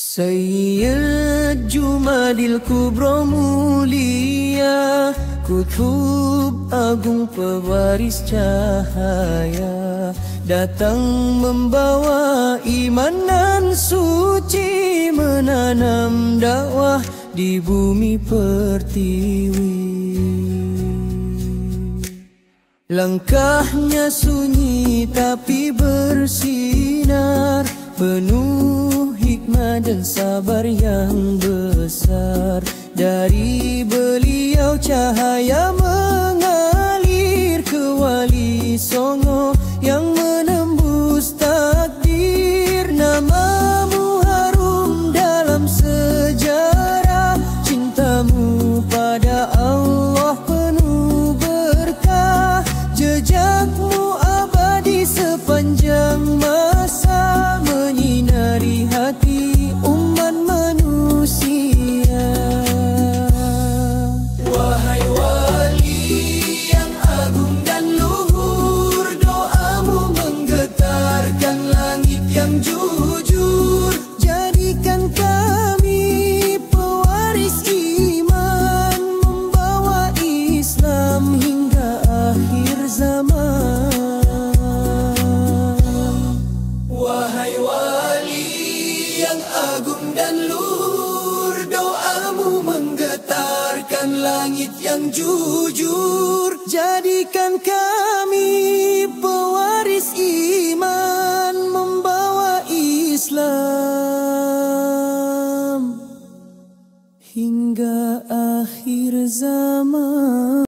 Sayyid Jumadil Kubra mulia, Kutub agung pewaris cahaya, datang membawa iman dan suci, menanam dakwah di bumi pertiwi. Langkahnya sunyi tapi bersinar, penuh hikmah dan sabar yang besar. Dari beliau cahaya mengalir ke Wali Songo yang menembus takdir. Namamu harum dalam sejarah, cintamu pada Allah penuh berkah. Jejakmu abadi sepanjang masa, menyinari hati umat manusia. Wahai wali yang agung dan luhur, doamu menggetarkan langit yang jujur. Jadikan kami pewaris iman, membawa Islam hingga akhir zaman. Wahai wali yang agung dan luhur, doamu menggetarkan langit yang jujur. Jadikan kami pewaris iman, membawa Islam hingga akhir zaman.